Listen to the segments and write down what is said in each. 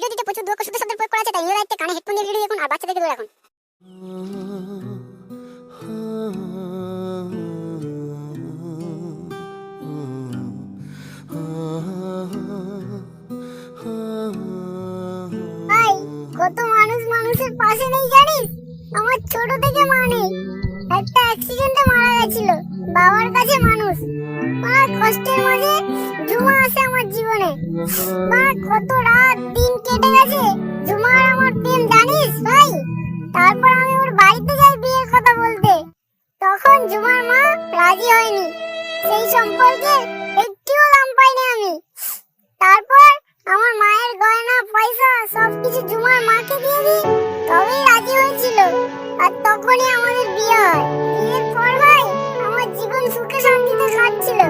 ভিডিওটিতে প্রচুর দক্ষ শব্দ প্রয়োগ করা আছে, তাই নিজের দায়িত্বে কানে হেডফোন দিয়ে ভিডিও দেখুন আর বাচ্চাদেরকে দূরে রাখুন। ভাই, কত মানুষ মানুষের পাশে নেই জানিস? আমার ছোট থেকে মা নেই, একটা অ্যাক্সিডেন্টে মারা গেছিল। বাবার কাছে মানুষ, আমার কষ্টের মাঝে জুমা আসে আমার জীবনে। মা, কত রাত দিন কেটে গেছে, জুমা আর আমার প্রেম জানিস ভাই। তারপর আমি ওর বাড়িতে যাই বিয়ের কথা বলতে, তখন জুমার মা রাজি হয়নি। সেই সম্পর্কে একটিও দাম পাইনি আমি। তারপর আমার মায়ের গয়না পয়সা সবকিছু জুমার মাকে দিয়ে দিই, তবেই রাজি হয়েছিল। আর তখনই আমাদের বিয়ে হয়। বিয়ের পর ভাই আমার জীবন সুখে শান্তিতে কাটছিল।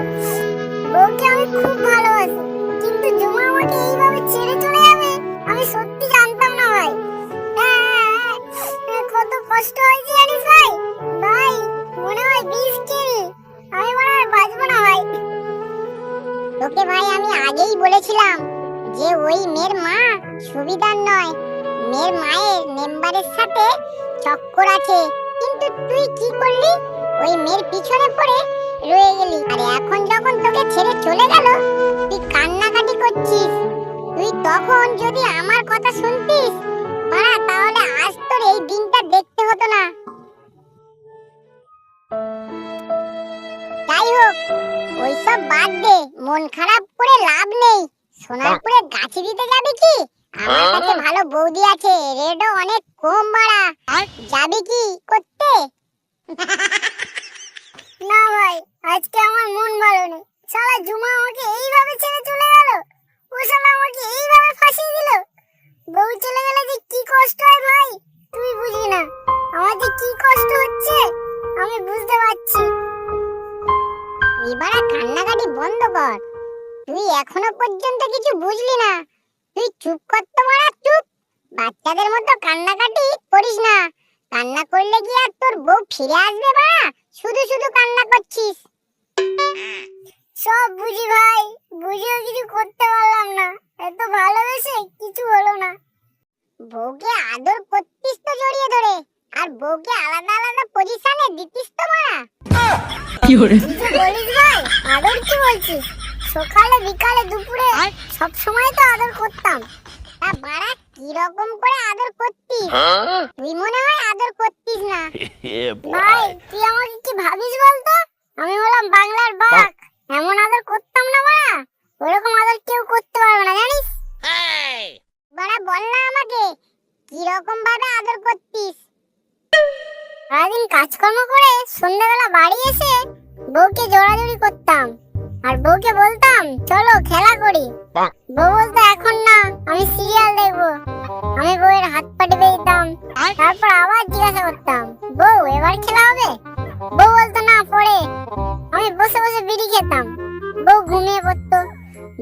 বউকে আমি খুব ভালোবাসি, কিন্তু জুমা আমাকে এইভাবে ছেড়ে চলে যাবে আমি সত্যি জানতাম না ভাই। কত কষ্ট হয়েছে জানিস ভাই। ভাই মনে হয় বিষ খেয়ে আমি আর বাঁচবো না ভাই। তোকে ভাই আমি আগেই বলেছিলাম যে ওই মেয়ের মা সুবিধার নয়, মেয়ের মায়ের মেম্বারের সাথে চক্কর আছে। কিন্তু তুই কি করলি? ওই মেয়ের পিছনে পড়ে রয়ে গেলি। আর এখন যখন তোকে ছেড়ে চলে গেল তুই কান্নাকাটি করছিস। তুই তখন যদি আমার কথা শুনতিস বাড়া, তাহলে আজ তোর এই দিনটা দেখতে হতো না। যাই হোক, ওইসব বাদ দে, মন খারাপ করে লাভ নেই। সোনারপুরে গাছে দিতে যাবি কি? আমার কাছে ভালো বৌদি আছে, রেটও অনেক কম বাড়া। যাবি কি করতে? না ভাই, আজকে আমার মন ভালো নেই। শালা জুমা আমাকে এইভাবে ছেড়ে চলে গেল, ও শালা আমাকে এইভাবে ফাঁসিয়ে দিল। বউ চলে গেলে যে কি কষ্ট হয় ভাই তুই বুঝবি না। আমার যে কি কষ্ট হচ্ছে আমি বুঝতে পারছি। এবারে কান্নাকাটি বন্ধ কর। তুই এখনো পর্যন্ত কিছু বুঝলি না। তুই চুপ কর তো মারা, চুপ। বাচ্চাদের মতো কান্নাকাটি করিস না। কান্না করলে কি আর তোর বউ ফিরে আসবে বাড়া? শুধু শুধু কান্না করছিস। সব বুঝি ভাই, বুঝিও কিছু করতে পারলাম না। এত ভালোবেসে কিছু হলো না। বউকে আদর করতিস তো জড়িয়ে ধরে, আর বউকে আলাদা আলাদা পজিশনে দিতিস তো মারা। কি করে বলিস ভাই? আদর কি বলছিস? সকালে বিকালে দুপুরে সব সময় তো আদর করতাম। তা বাড়া কি রকম করে আদর করতিস? তুই মনে হয় আদর করতিস না। ভাই তুই আমাকে কি ভাবিস বলতো? আমি হলাম বাংলার বাঘ, এমন আদর করতাম না বাড়া। ওরকম আদর কেউ করতে পারবে না জানিস। বাড়া বল না আমাকে কি রকম ভাবে আদর করতিস? সারাদিন কাজকর্ম করে সন্ধ্যাবেলা বাড়ি এসে বউকে জোড়াজুড়ি করতাম, আর বউকে বলতাম চলো খেলা করি। বউ বলতো এখন না, আমি সিরিয়াল দেখবো। আমি বউয়ের হাত পা টিপে দিতাম, তারপর আবার জিজ্ঞাসা করতাম বউ এবার খেলা হবে? বউ বলতো না পরে। আমি বসে বসে বিড়ি খেতাম, বউ ঘুমিয়ে পড়তো।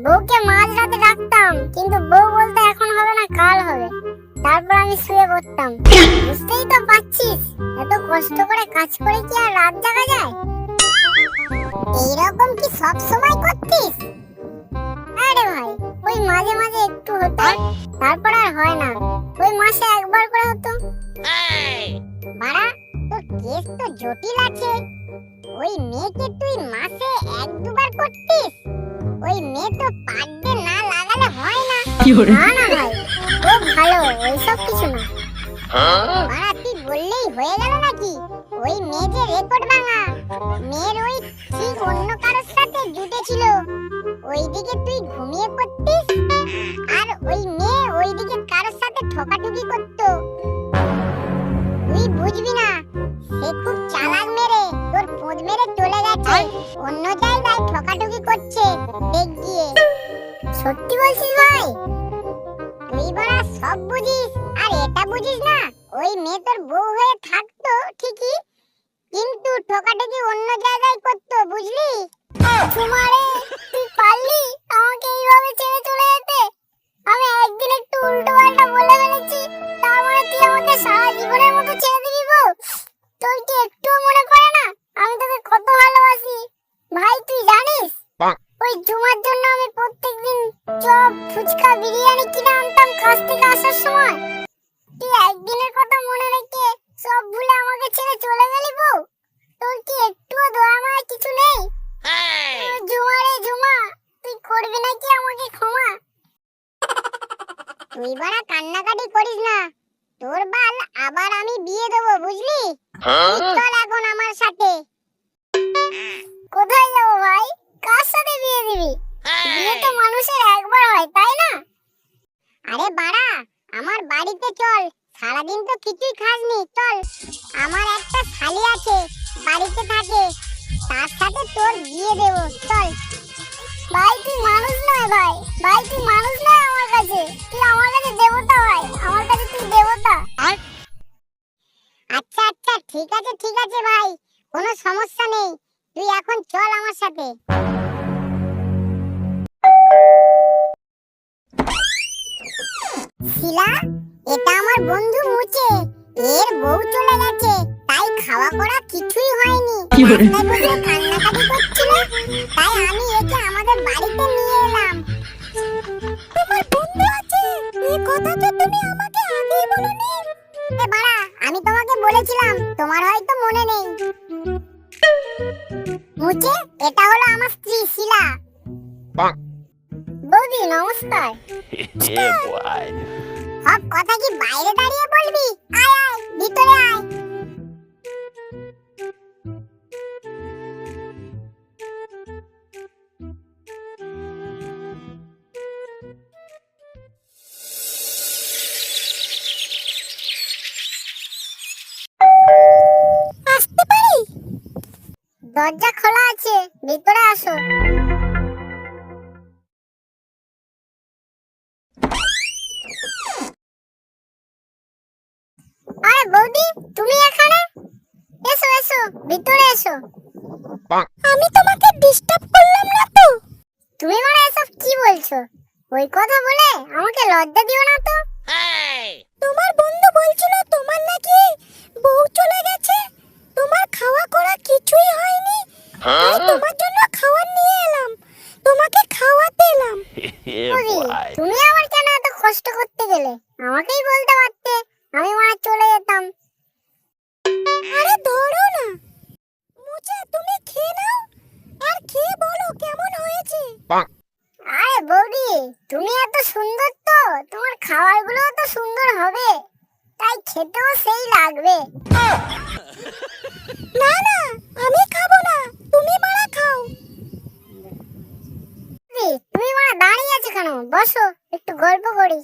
বউকে মাঝরাতে ডাকতাম, কিন্তু বউ বলতো এখন হবে না, কাল হবে। তারপর আমি শুয়ে পড়তাম। বুঝতেই তো পারছিস এত কষ্ট করে কাজ করে কি আর রাত জাগা যায়? এইরকম কি সব সময় করতিস? আরে ভাই ওই মাঝে মাঝে একটু হতো, তারপর আর হয় না। ওই মাসে একবার করে হতো। বাড়া তোর কেস তো জটিল আছে। ওই মেয়েকে তুই মাসে এক দুবার করতিস? ওই মেয়ে তো পার ডে না লাগালে হয় না। না না ভাই, খুব ভালো, ওইসব কিছু না। বাড়া তুই বললেই হয়ে গেল নাকি? ওই মেয়ে যে রেকর্ড ভাঙা। মেয়ের ওই ঠিক অন্য কারোর সাথে জুটেছিল, ওইদিকে তুই ঘুমিয়ে পড়তিস, আর ওই মেয়ে ওইদিকে কারোর সাথে ঠকাঠুকি করতো। তুই বুঝবি না, সে খুব চালাক মেরে তোর পোঁদ মেরে চলে গেছে, অন্য জায়গায় ঠকাঠুকি করছে দেখ গিয়ে। সত্যি বলছিস ভাই? তুই বড়া সব বুঝিস আর এটা বুঝিস না? ওই মেয়ে তোর বউ হয়ে থাকতো ঠিকই, কিন্তু ঠকাঠকি অন্য জায়গায় করতো, বুঝলি? তোমারে তুই পারলি আমাকে এইভাবে ছেড়ে চলে যেতে? আমি একদিন একটু উল্টো পাল্টা বলে ফেলেছি, তার মানে তুই আমাকে সারা জীবনের মতো ছেড়ে দিবি গো? তোর কি একটুও মনে পড়ে না আমি তোকে কত ভালোবাসি? ভাই তুই জানিস ওই জুমার জন্য আমি প্রত্যেকদিন চপ ফুচকা বিরিয়ানি কিনে আনতাম কাছ তুই বাড়া কান্নাকাটি করিস না, তোর বাল আবার আমি বিয়ে দেবো বুঝলি। তুই চল এখন আমার সাথে। কোথায় যাবো ভাই, কার সাথে বিয়ে দিবি? বিয়ে তো মানুষের একবার হয় তাই না? আরে বাড়া আমার বাড়িতে চল, সারাদিন তো কিছুই খাসনি, চল। আমার একটা শালি আছে বাড়িতে থাকে, তার সাথে তোর বিয়ে দেবো, চল। ভাই তুই মানুষ নয় ভাই, ভাই তুই মানুষ নয় আমার কাছে, তুই আমার কাছে দেবতা ভাই, আমার কাছে তুই দেবতা। আচ্ছা আচ্ছা ঠিক আছে ভাই, কোনো সমস্যা নেই, তুই এখন চল আমার সাথে। শিলা, এটা আমার বন্ধু মুচে, এর বউ চলে গেছে, তাই খাওয়া করা কিছুই হয়নি, রাস্তায় বসে কান্নাকাটি করছিল, তাই আমি একে আমাদের বাড়িতে নিয়ে এলাম। তোমার বন্ধু আছে, এই কথা তো তুমি আমাকে আগেই বলনি। এ বাড়া, আমি তোমাকে বলেছিলাম, তোমার হয়তো মনে নেই। মুচে, এটা হলো আমার স্ত্রী শিলা। বৌদি নমস্কার। সব কথা কি বাইরে দাঁড়িয়ে বলবি? আয় আয় ভিতরে আয়। আসতে পারি? দরজা খোলা আছে, ভিতরে আসো। আরে বৌদি, তুমি এখানে? এসো এসো, ভিতরে এসো। আমি তোমাকে ডিস্টার্ব করলাম না তো? তুমি মানে এসব কি বলছো? ওই কথা বলে আমাকে লজ্জা দিও না তো। তোমার বন্ধু বলছিল তোমার নাকি বউ চলে গেছে, তোমার খাওয়া করা কিছুই হয়নি, তাই তোমার জন্য খাবার নিয়ে এলাম, তোমাকে খাওয়াতে এলাম। তুমি আমার কেন এত কষ্ট করতে গেলে? আমাকেই বলতে পারতে, আমি মানে চলে যেতাম। আরে ধরো না মুচে, তুমি খেয়ে নাও আর খেয়ে বলো কেমন হয়েছে। আরে বৌদি, তুমি এত সুন্দর তো, তোমার খাবারগুলো তো সুন্দর হবে, তাই খেতেও সেই লাগবে। না না, আমি খাবো না, তুমি মারা খাও। তুমি মারা দাঁড়িয়ে আছো কেন? বসো, একটু গল্প করি।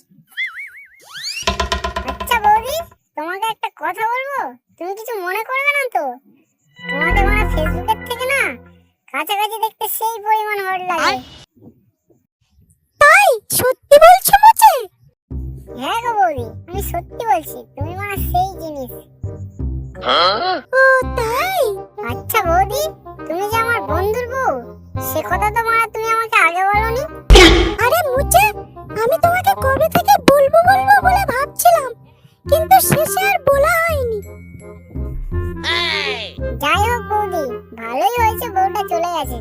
আচ্ছা বৌদি, তোমাকে একটা কথা বলবো, তুমি কিছু মনে করবে না তো? তোমাকে মানে ফেসবুকের থেকে না কাছাকাছি দেখতে সেই পরিমাণ হট লাগে। তাই সত্যি বলছো মুচে? হ্যাঁ গো বৌদি, আমি সত্যি বলছি, তুমি মানে সেই জিনিস। ও তাই? আচ্ছা বৌদি, তুমি যে আমার বন্ধুর বউ, সে কথা তো মানে তুমি আমাকে আগে বলনি। আরে মুচে, আমি তোমাকে কবে থেকে বলবো বলে ভাবছিলাম, কিন্তু শেষে আর বলা হয়নি। যাই হোক বৌদি, ভালোই হয়েছে বউটা চলে গেছে,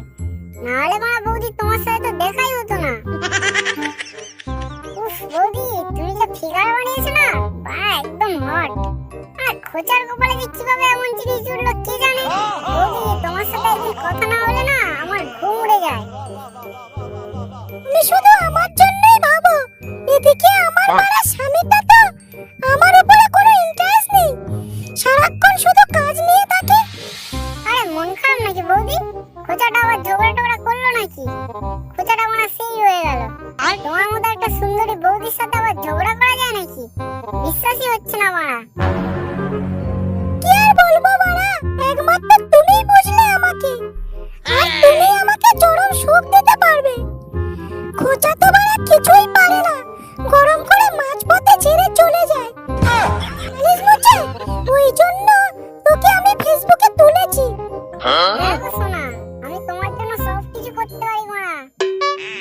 নাহলে মা বৌদি তোমার সাথে তো দেখাই হতো না। উফ বৌদি, তুমি যে ফিগার বানিয়েছো না, বাহ একদম হট। আর খোঁচার কপালে যে কিভাবে এমন জিনিস জুড়লো কে জানে। বৌদি, তোমার সাথে একদিন কথা না হলে না আমার ঘুম উড়ে যায়। তুমি শুধু আমার জন্যই ভাবো, এদিকে আমার মারা স্বামীটা তো আমার উপরে কোনো ইন্টারেস্ট নেই, সারাক্ষণ শুধু কাজ নিয়ে থাকে। আরে মন খারাপ নাকি বৌদি? খোঁচাটা আবার ঝগড়া করলো নাকি? খোঁচাটা মানে সেই হয়ে গেল। আর তোমার মতো একটা সুন্দরী বৌদির সাথে আবার ঝগড়া করা যায় নাকি? বিশ্বাসই হচ্ছে না মারা। কি আর বলবো মারা, একমাত্র তুমিই বুঝলে আমাকে, আর তুমি আমাকে চরম সুখ দিতে পারবে। খোঁচা তো মারা কিছুই পারে না, গরম করে মাঝপথে ছেড়ে চলে যায়। জানিস মুচে, ওই জন্য তোকে আমি ফেসবুকে তুলেছি। দেখো সোনা, আমি তোমার জন্য সব কিছু করতে পারি মারা,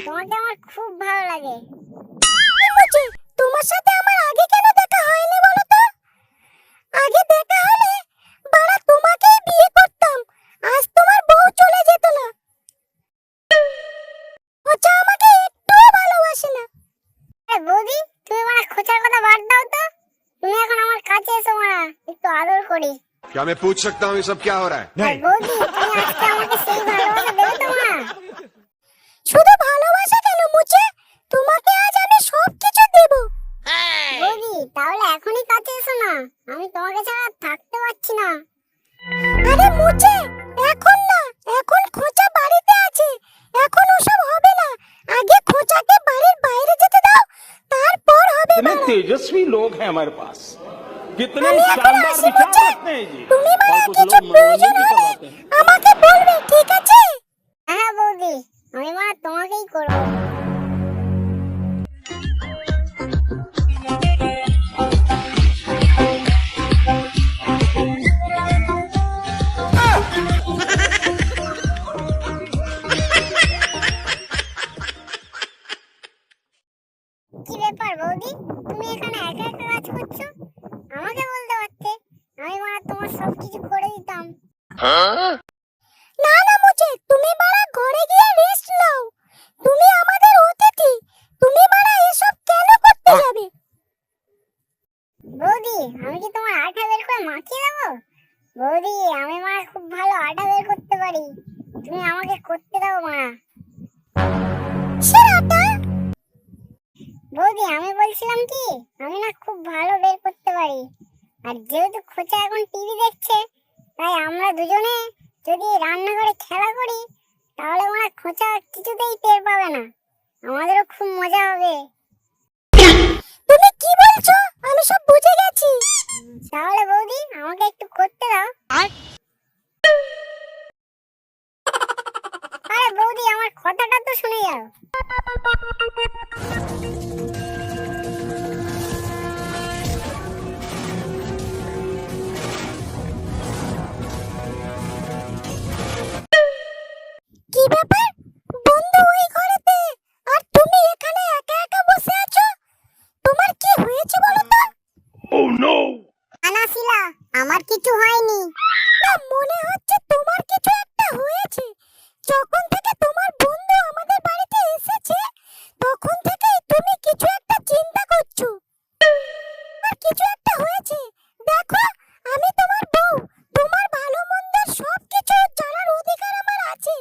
তোমাকে আমার খুব ভালো লাগে। মুচে, তোমার সাথে আমার আগে কেন দেখা হয়নি বলো তো? আগে দেখা হলে বাড়া তোমাকেই বিয়ে করতাম, আজ তোমার বউ চলে যেত না। খোঁচা আমাকে একটুও ভালোবাসে না। আরে বৌদি, তুমি মারা খোঁচার কথা বাদ দাও তো, তুমি এখন আমার কাছে এসো মারা, একটু আদর করি। क्या मैं पूछ सकता हूँ ये सब क्या हो रहा है? नहीं। বৌদি, তুমি আজকে আমাকে সেই ভালোবাসা দেবে তো মারা? শুধু ভালোবাসা কেন মুচে, তোমাকে আজ আমি সব কিছু দেব। कितने तेजस्वी लोग हैं हमारे पास, कितने शानदार विचार रखते हैं जी। তুমি মানে और कुछ কিছু लोग প্রয়োজন मनोरंजन भी হলে करवाते हैं। আমাকে বলবে, ঠিক আছে? হ্যাঁ বৌদি, আমি মানে তোমাকেই করবো। কি ব্যাপার বৌদি, তুমি এখানে একা একা কাজ করছো? আমাকে বলতে পারতে, আমি মানে তোমার সবকিছু করে দিতাম। না না মুঝে, তুমি বাড়া ঘরে গিয়ে রেস্ট নাও। তুমি আমাদের অতিথি, তুমি বাড়া এসব কেন করতে যাবে? বৌদি, আমি কি তোমার আঠা বের করে মাখিয়ে দেবো? বৌদি, আমি মানে খুব ভালো আঠা বের করতে পারি, তুমি আমাকে করতে দাও মারা। সেরাটা বৌদি, আমি বলছিলাম কি, আমি না খুব ভালো বের করতে পারি। আর যেহেতু খোঁচা এখন টিভি দেখছে, তাই আমরা দুজনে যদি রান্নাঘরে খেলা করি, তাহলে মানে খোঁচা কিছুতেই টের পাবে না, আমাদেরও খুব মজা হবে। তুমি কি বলছো? আমি সব বুঝে গেছি। তাহলে বৌদি, আমাকে একটু করতে দাও। আরে বৌদি, আমার কথাটা তো শুনে যাও। কি ব্যাপার? বন্ধু ওই ঘরেতে, আর তুমি এখানে একা একা বসে আছো। তোমার কি হয়েছে বলো তো? আনাসিলা, আমার কিছু হয়নি। না, মনে হচ্ছে তোমার কিছু একটা হয়েছে। যখন থেকে তোমার বন্ধু আমাদের বাড়িতে এসেছে, তখন থেকে তুমি কিছু একটা চিন্তা করছো। আর কিছু একটা হয়েছে। দেখো, আমি তোমার বউ, তোমার ভালো মন্দের সবকিছু জানার অধিকার আমার আছে।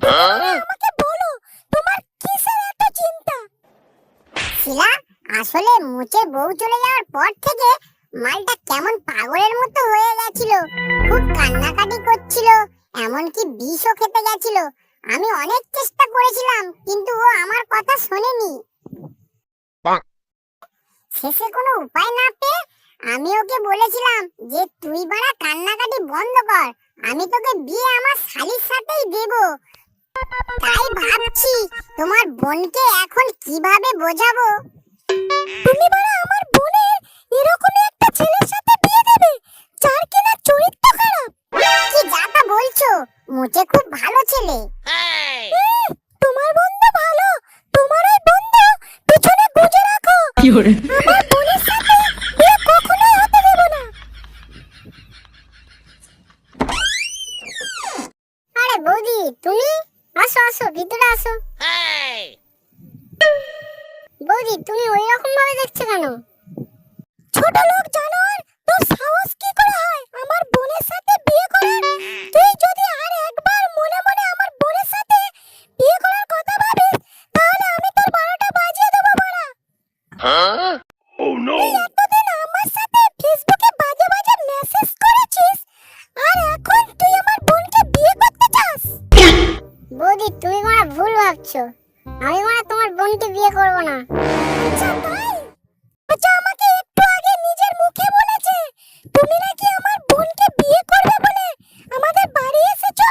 তুমি আমাকে বলো, তোমার কিসের এত চিন্তা? শিলা, আসলে মুচে বউ চলে যাওয়ার পর থেকে মালটা কেমন পাগলের মতো হয়ে গেছিল, খুব কান্নাকাটি করছিল, এমনকি বিষও খেতে গেছিল। আমি অনেক চেষ্টা করেছিলাম, কিন্তু ও আমার কথা শোনেনি। শেষে কোনো উপায় না পেয়ে আমি ওকে বলেছিলাম যে তুই বাড়া কান্নাকাটি বন্ধ কর, আমি তোকে বিয়ে আমার শালির সাথেই দেব। তাই ভাবছি তোমার বোনকে এখন কিভাবে বোঝাবো। তুমি বাড়া আমার বোনের এরকম একটা ছেলের সাথে বিয়ে দেবে, যার কিনা চরিত্র খারাপ? কি যাতা বলছো? মুচে খুব ভালো ছেলে। তোমার বন্ধু ভালো, তোমার ওই বন্ধু পিছনে গুজে রাখো। আমার বোনের সাথে বিয়ে কখনোই হতে দেব না। আরে বৌদি, তুমি আসো আসো, ভিতরে আসো। বৌদি, তুমি ওই রকম ভাবে দেখছো কেন? ছোট লোক জানোয়ার, তোর সাহস কি করে হয় আমার বোনের সাথে বিয়ে করার? তুই যদি আর একবার মনে মনে আমার বোনের সাথে বিয়ে করার কথা ভাবিস, তাহলে আমি তোর 12টা বাজিয়ে দেবো বাড়া। তুই এতদিন আমার সাথে ফেসবুকে বাজে বাজে মেসেজ করেছিস, আর এখন তুই আমার বোনকে বিয়ে করতে চাস? বৌদি, তুমি মানে ভুল ভাবছো, আমি মানে তোমার বোনকে বিয়ে করব না। আচ্ছা তাই? আচ্ছা, আমাকে একটু আগে নিজের মুখে বলেছে তুমি নাকি আমার বোনকে বিয়ে করবে বলে আমাদের বাড়ি এসেছো।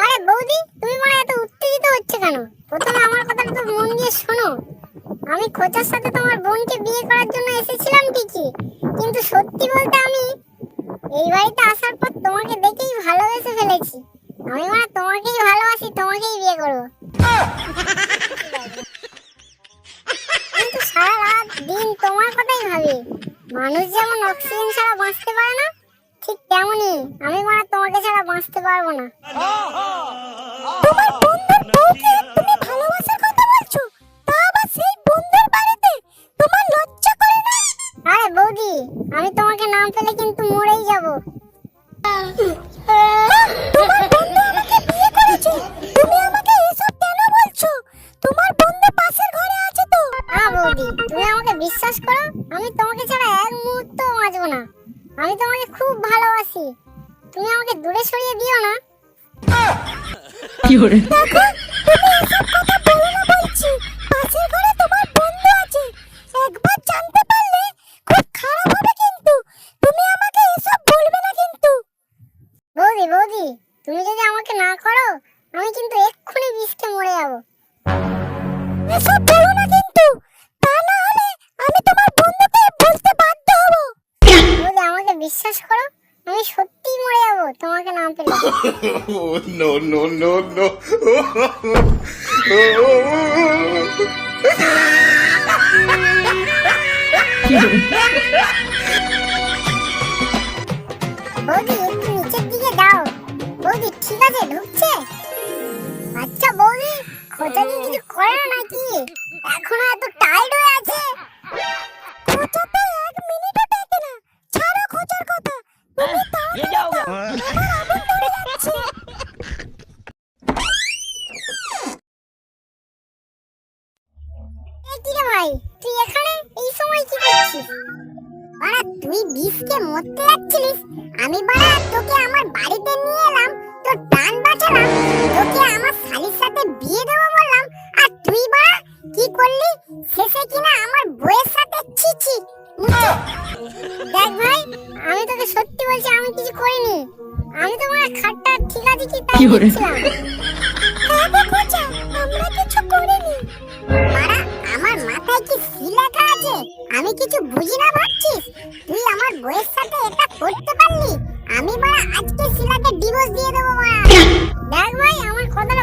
আরে বৌদি, তুমি মানে এত উত্তেজিত হচ্ছে কেন? প্রথমে আমার কথাটা তো মন দিয়ে শোনো। আমি খোঁচার সাথে তোমার বোনকে বিয়ে করার জন্য এসেছিলাম ঠিকই, কিন্তু সত্যি বলতে আমি এই বাড়িতে আসার পর তোমাকে দেখেই ভালোবেসে ফেলেছি। আমি মানে তোমাকেই ভালোবাসি, তোমাকেই বিয়ে করবো। কিন্তু সারা রাত দিন তোমার কথাই ভাবি। মানুষ যেমন অক্সিজেন ছাড়া বাঁচতে পারে না, ঠিক তেমনই আমি মানে তোমাকে ছাড়া বাঁচতে পারবো না। তোমার বন্ধুর বউকে তুমি ভালোবাসার কথা বলছো, তা আবার সেই বন্ধুর বাড়িতে? তোমার লজ্জা করে না? আরে বৌদি, আমি তোমাকে নাম পেলে কিন্তু মরেই যাবো। তোমার বন্ধু আমাকে বিয়ে করেছে, তুমি আমাকে এসব কেন বলছো? তোমার বন্ধু পাশের ঘরে আছে তো। না বৌদি, তুমি আমাকে বিশ্বাস করো, আমি তোমাকে ছাড়া এক মুহূর্ত বাঁচবো না। আমি তোমাকে খুব ভালোবাসি, তুমি আমাকে দূরে সরিয়ে দিও না। দেখো, তুমি এসব কথা বলো না বলছি। পাশের ঘরে তোমার বন্ধু আছে, একবার জানতে no, no, no, no. বৌদি একটু নিচের দিকে দাও। বৌদি ঠিক আছে, ঢুকছে? আচ্ছা বৌদি, খোঁচা কি কিছু করে না নাকি? এখনো এত টাইট হয়ে আছে। খোঁচা তো 1 মিনিটও টেকে না। ছাড়ো খোঁচার কথা। তুমি তাড়াতাড়ি যাও। আমার আগুন ধরে যাচ্ছে। এ কি রে ভাই, তুই এখানে এই সময় কি করছিস? বাড়া তুই বিষকে মরতে যাচ্ছিলিস, আমি বাড়া তোকে আমার বাড়িতে নিয়ে এলাম, তোর প্রাণ বাঁচালাম, তোকে আমার শালির সাথে বিয়ে দেবো বললাম, আর তুই বাড়া কি করলি? শেষে কিনা আমার বউয়ের সাথে ছিছি। দেখ ভাই, আমি তোকে সত্যি বলছি, আমি কিছু করিনি। আমি তো মানে খাটটা ঠিক আছে কি তাই দেখছিলাম। হ্যাঁ গো খোঁচা, আমরা কিছু করিনি। বাড়া আমার মাথায় কি সি লেখা আছে? আমি কিছু বুঝি না ভাবছিস? তুই আমার বউয়ের সাথে এটা করতে পারলি? আমি বাড়া আজকে শিলাকে ডিভোর্স দিয়ে দেবো বাড়া। দেখ ভাই, আমার কথাটা